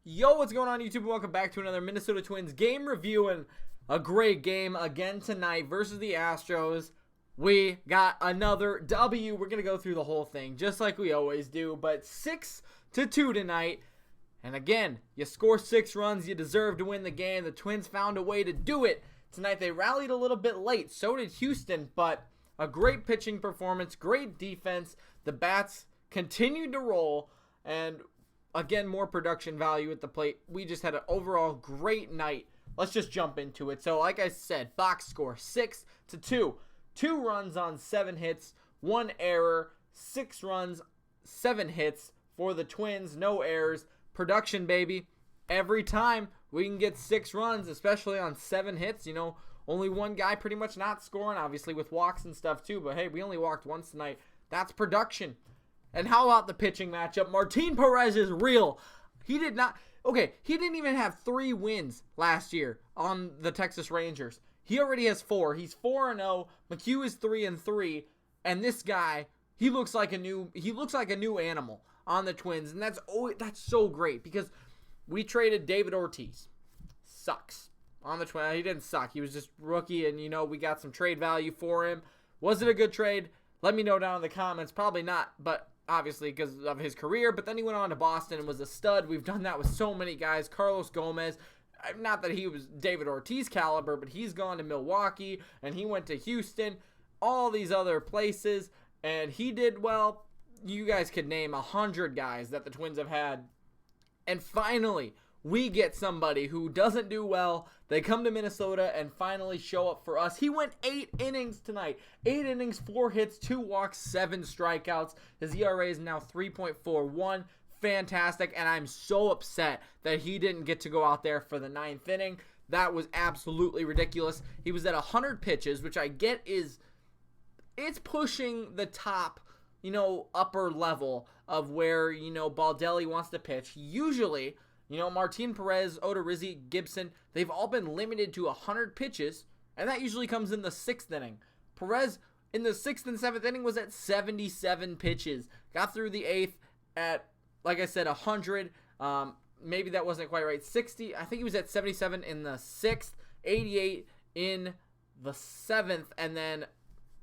Yo, what's going on YouTube? Welcome back to another Minnesota Twins game review and a great game again tonight versus the Astros. We got another W. We're going to go through the whole thing just like we always do, but 6-2 tonight. And again, you score 6 runs, you deserve to win the game. The Twins found a way to do it. Tonight they rallied a little bit late, so did Houston, but a great pitching performance, great defense. The bats continued to roll, and again, more production value at the plate. We just had an overall great night. Let's just jump into it. So, like I said, box score 6-2. 2 runs on 7 hits, 1 error, 6 runs, 7 hits for the Twins, no errors. Production, baby. Every time we can get 6 runs, especially on 7 hits, only one guy pretty much not scoring, obviously with walks and stuff too, but hey, we only walked once tonight. That's production. And how about the pitching matchup? Martin Perez is real. He didn't even have 3 wins last year on the Texas Rangers. He already has 4. He's 4-0. McHugh is 3-3. And this guy, he looks like a new animal on the Twins. And that's so great because we traded David Ortiz. Sucks. On the Twins. He didn't suck. He was just rookie, and we got some trade value for him. Was it a good trade? Let me know down in the comments. Probably not, but obviously because of his career, but then he went on to Boston and was a stud. We've done that with so many guys. Carlos Gomez, not that he was David Ortiz caliber, but he's gone to Milwaukee, and he went to Houston, all these other places, and he did well. You guys could name 100 guys that the Twins have had, and finally, we get somebody who doesn't do well. They come to Minnesota and finally show up for us. He went 8 innings tonight. 8 innings, 4 hits, 2 walks, 7 strikeouts. His ERA is now 3.41. Fantastic. And I'm so upset that he didn't get to go out there for the 9th inning. That was absolutely ridiculous. He was at 100 pitches, which I get it's pushing the top, upper level of where, Baldelli wants to pitch. Usually, Martin Perez, Odorizzi, Gibson, they've all been limited to 100 pitches, and that usually comes in the 6th inning. Perez, in the 6th and 7th inning, was at 77 pitches. Got through the 8th at, like I said, 100. Maybe that wasn't quite right. 60, I think he was at 77 in the 6th, 88 in the 7th, and then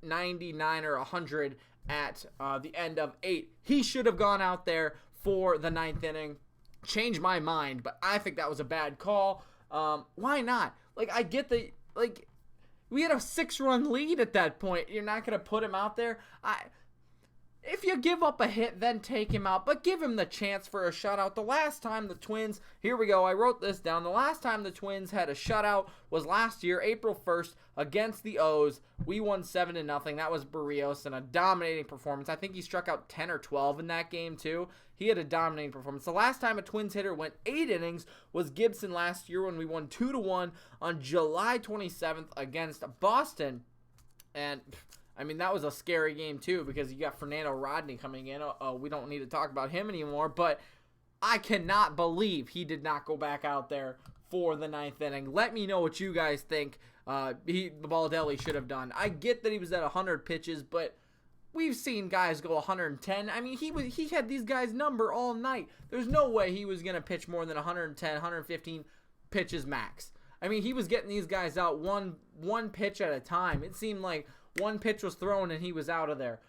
99 or 100 at the end of 8. He should have gone out there for the 9th inning. Changed my mind, but I think that was a bad call. Why not? I get we had a 6-run lead at that point. You're not going to put him out there. If you give up a hit, then take him out, but give him the chance for a shutout. The last time the Twins, here we go, I wrote this down. The last time the Twins had a shutout was last year, April 1st, against the O's. We won 7-0. That was Barrios and a dominating performance. I think he struck out 10 or 12 in that game, too. He had a dominating performance. The last time a Twins hitter went 8 innings was Gibson last year when we won 2-1 on July 27th against Boston. And that was a scary game, too, because you got Fernando Rodney coming in. We don't need to talk about him anymore, but I cannot believe he did not go back out there for the 9th inning. Let me know what you guys think Baldelli should have done. I get that he was at 100 pitches, but we've seen guys go 110. He had these guys' number all night. There's no way he was going to pitch more than 110, 115 pitches max. He was getting these guys out one pitch at a time. It seemed like one pitch was thrown and he was out of there.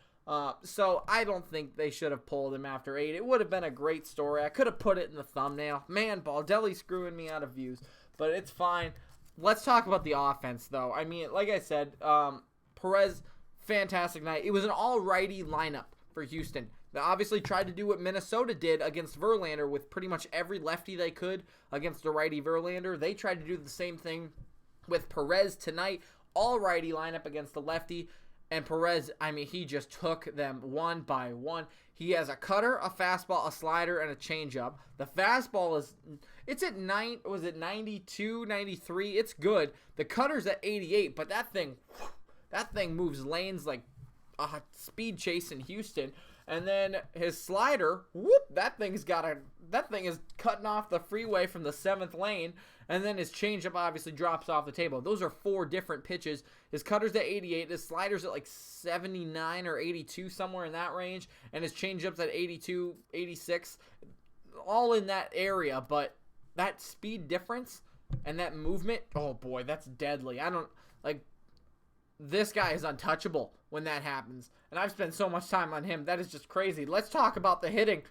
So I don't think they should have pulled him after 8. It would have been a great story. I could have put it in the thumbnail. Man, Baldelli screwing me out of views. But it's fine. Let's talk about the offense, though. Like I said, Perez, fantastic night. It was an all-righty lineup for Houston. They obviously tried to do what Minnesota did against Verlander with pretty much every lefty they could against a righty Verlander. They tried to do the same thing with Perez tonight. All-righty lineup against the lefty. And Perez, he just took them one by one. He has a cutter, a fastball, a slider, and a changeup. The fastball it's at 92, 93. It's good. The cutter's at 88, but that thing moves lanes like a speed chase in Houston. And then his slider, that thing is cutting off the freeway from the 7th lane. And then his changeup obviously drops off the table. Those are 4 different pitches. His cutter's at 88. His slider's at 79 or 82, somewhere in that range. And his changeup's at 82, 86. All in that area. But that speed difference and that movement, oh boy, that's deadly. This guy is untouchable when that happens. And I've spent so much time on him. That is just crazy. Let's talk about the hitting.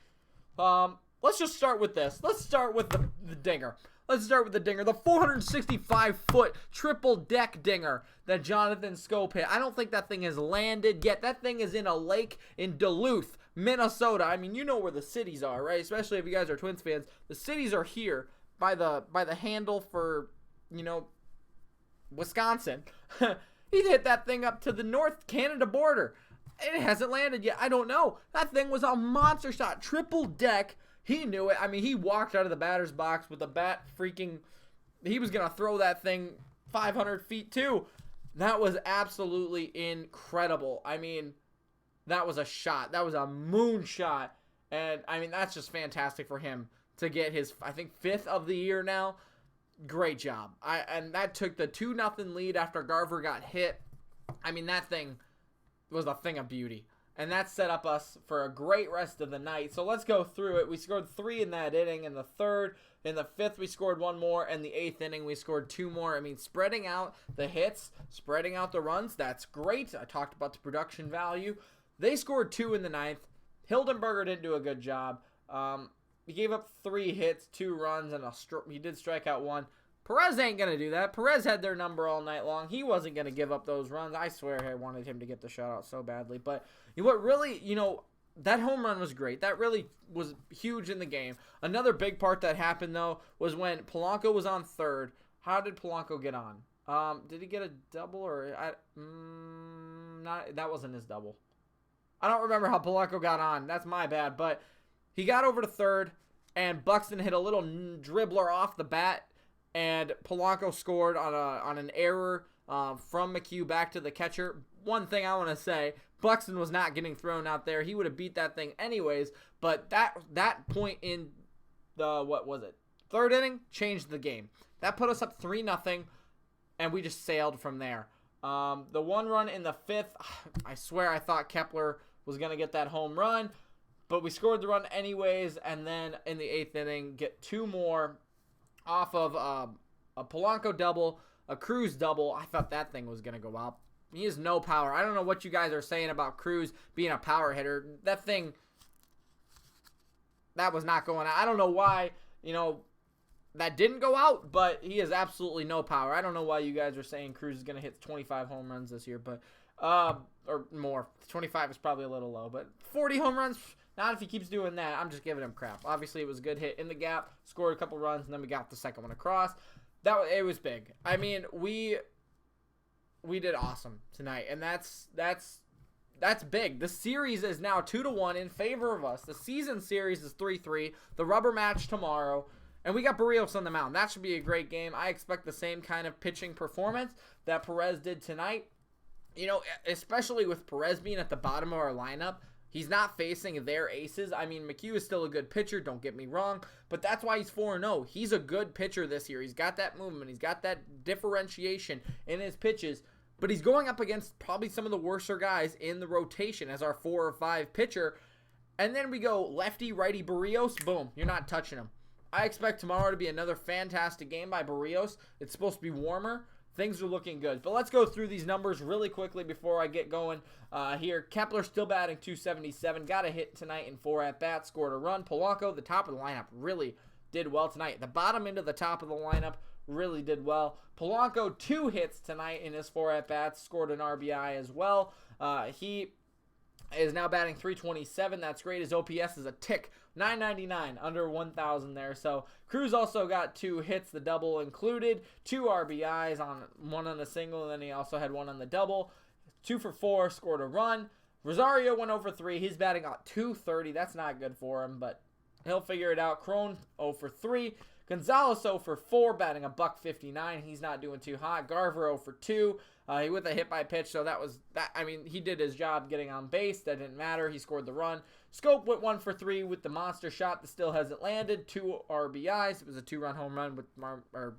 Let's just start with this. Let's start with the dinger. Let's start with the dinger. The 465-foot triple deck dinger that Jonathan Schoop hit. I don't think that thing has landed yet. That thing is in a lake in Duluth, Minnesota. I mean, you know where the cities are, right? Especially if you guys are Twins fans. The cities are here by the handle for, Wisconsin. He hit that thing up to the North Canada border. It hasn't landed yet. I don't know. That thing was a monster shot. Triple deck. He knew it. I mean, he walked out of the batter's box with the bat he was going to throw that thing 500 feet too. That was absolutely incredible. I mean, that was a shot. That was a moonshot. And, I mean, that's just fantastic for him to get his, I think, 5th of the year now. Great job. And that took the 2-0 lead after Garver got hit. I mean, that thing was a thing of beauty. And that set up us for a great rest of the night. So let's go through it. We scored 3 in that inning. In the 3rd, in the 5th, we scored 1 more. And the 8th inning, we scored 2 more. I mean, spreading out the hits, spreading out the runs, that's great. I talked about the production value. They scored 2 in the 9th. Hildenberger didn't do a good job. He gave up 3 hits, 2 runs, and he did strike out 1. Perez ain't going to do that. Perez had their number all night long. He wasn't going to give up those runs. I swear I wanted him to get the shutout so badly. But what really, that home run was great. That really was huge in the game. Another big part that happened, though, was when Polanco was on 3rd. How did Polanco get on? Did he get a double or that wasn't his double. I don't remember how Polanco got on. That's my bad. But he got over to 3rd, and Buxton hit a little dribbler off the bat, and Polanco scored on an error from McHugh back to the catcher. One thing I want to say, Buxton was not getting thrown out there. He would have beat that thing anyways, but that point in the, 3rd inning changed the game. That put us up 3-0, and we just sailed from there. The 1 run in the 5th, I swear I thought Kepler was going to get that home run, but we scored the run anyways, and then in the 8th inning, get 2 more off of a Polanco double, a Cruz double. I thought that thing was going to go out. He has no power. I don't know what you guys are saying about Cruz being a power hitter. That thing, that was not going out. I don't know why, that didn't go out, but he has absolutely no power. I don't know why you guys are saying Cruz is going to hit 25 home runs this year, but or more. 25 is probably a little low, but 40 home runs, not if he keeps doing that. I'm just giving him crap. Obviously, it was a good hit in the gap, scored a couple runs, and then we got the second one across. It was big. I mean, we did awesome tonight, and that's big. The series is now 2-1 in favor of us. The season series is 3-3. The rubber match tomorrow. And we got Barrios on the mound. That should be a great game. I expect the same kind of pitching performance that Perez did tonight. Especially with Perez being at the bottom of our lineup, he's not facing their aces. I mean, McHugh is still a good pitcher, don't get me wrong, but that's why he's 4-0. He's a good pitcher this year. He's got that movement. He's got that differentiation in his pitches, but he's going up against probably some of the worser guys in the rotation as our 4 or 5 pitcher. And then we go lefty, righty, Barrios. Boom, you're not touching him. I expect tomorrow to be another fantastic game by Barrios. It's supposed to be warmer. Things are looking good. But let's go through these numbers really quickly before I get going here. Kepler still batting .277. Got a hit tonight in 4 at-bats. Scored a run. Polanco, the top of the lineup, really did well tonight. The bottom end of the top of the lineup really did well. Polanco, 2 hits tonight in his 4 at-bats. Scored an RBI as well. He is now batting .327. That's great. His OPS is a tick. .999, under 1,000 there. So Cruz also got 2 hits, the double included. 2 RBIs, one on the single, and then he also had 1 on the double. 2 for 4, scored a run. Rosario went over 3. He's batting at .230. That's not good for him, but he'll figure it out. Crone 0 for 3. Gonzalez 0 for 4, batting a .159. He's not doing too hot. Garver 0 for 2. He with a hit by pitch, so that was that. I mean, he did his job getting on base. That didn't matter. He scored the run. Schoop went 1 for 3 with the monster shot that still hasn't landed. 2 RBIs. It was a 2-run home run with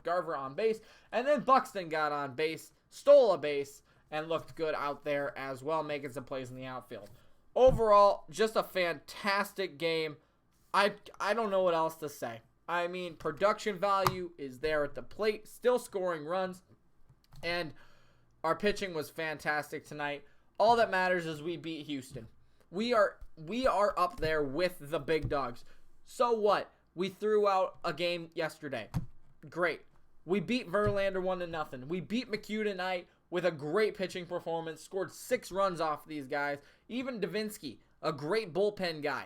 Garver on base. And then Buxton got on base, stole a base, and looked good out there as well, making some plays in the outfield. Overall, just a fantastic game. I don't know what else to say. I mean, production value is there at the plate, still scoring runs, and our pitching was fantastic tonight. All that matters is we beat Houston. We are up there with the big dogs. So what? We threw out a game yesterday. Great. We beat Verlander 1-0. We beat McHugh tonight with a great pitching performance. Scored 6 runs off these guys. Even Davinsky, a great bullpen guy,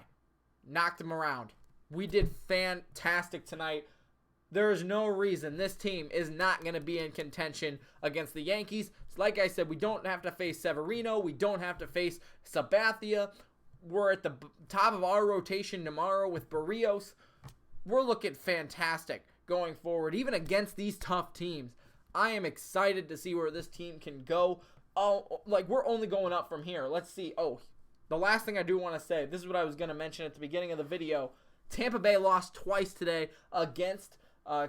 knocked him around. We did fantastic tonight. There is no reason this team is not going to be in contention against the Yankees. Like I said, we don't have to face Severino. We don't have to face Sabathia. We're at the top of our rotation tomorrow with Barrios. We're looking fantastic going forward, even against these tough teams. I am excited to see where this team can go. Oh, like, we're only going up from here. Let's see. Oh, the last thing I do want to say, this is what I was going to mention at the beginning of the video. Tampa Bay lost twice today against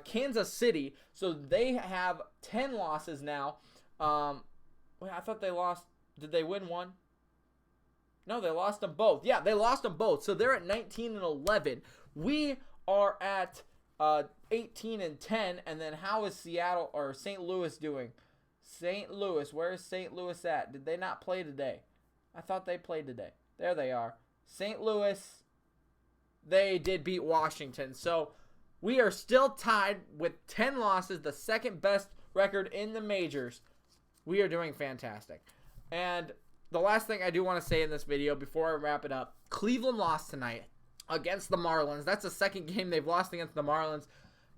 Kansas City, so they have 10 losses now. Wait, I thought they lost. Did they win one? No, they lost them both. Yeah, they lost them both. So they're at 19-11. We are at 18-10. And then how is Seattle or St. Louis doing? St. Louis, where is St. Louis at? Did they not play today? I thought they played today. There they are. St. Louis, they did beat Washington. So we are still tied with 10 losses, the second best record in the majors. We are doing fantastic. And the last thing I do want to say in this video before I wrap it up, Cleveland lost tonight against the Marlins. That's the second game they've lost against the Marlins.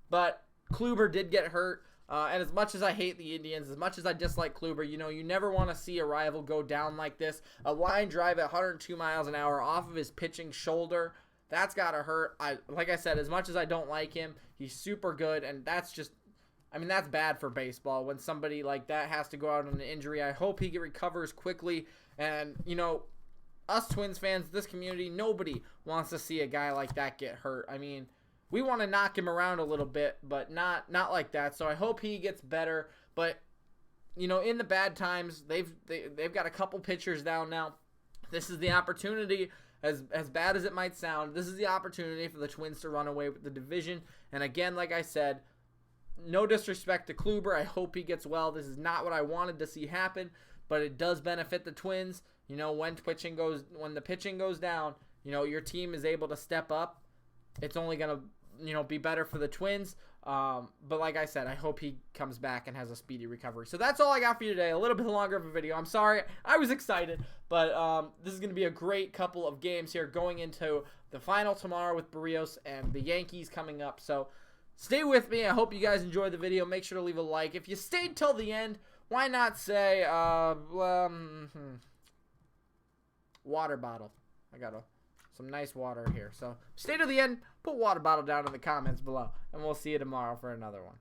But Kluber did get hurt. And as much as I hate the Indians, as much as I dislike Kluber, you know, you never want to see a rival go down like this. A line drive at 102 miles an hour off of his pitching shoulder, that's got to hurt. Like I said, as much as I don't like him, he's super good. And that's just, I mean, that's bad for baseball when somebody like that has to go out on an injury. I hope he recovers quickly. And, you know, us Twins fans, this community, nobody wants to see a guy like that get hurt. I mean, we want to knock him around a little bit, but not like that. So I hope he gets better. But, you know, in the bad times, they've got a couple pitchers down now. This is the opportunity, as bad as it might sound, this is the opportunity for the Twins to run away with the division. And again, like I said, no disrespect to Kluber. I hope he gets well. This is not what I wanted to see happen, but it does benefit the Twins. You know, when the pitching goes down, you know, your team is able to step up. It's only going to, you know, be better for the Twins. But like I said, I hope he comes back and has a speedy recovery. So that's all I got for you today. A little bit longer of a video. I'm sorry. I was excited. But this is going to be a great couple of games here going into the final tomorrow with Barrios and the Yankees coming up. So stay with me. I hope you guys enjoyed the video. Make sure to leave a like. If you stayed till the end, why not say water bottle. I got some nice water here. So stay to the end. Put water bottle down in the comments below. And we'll see you tomorrow for another one.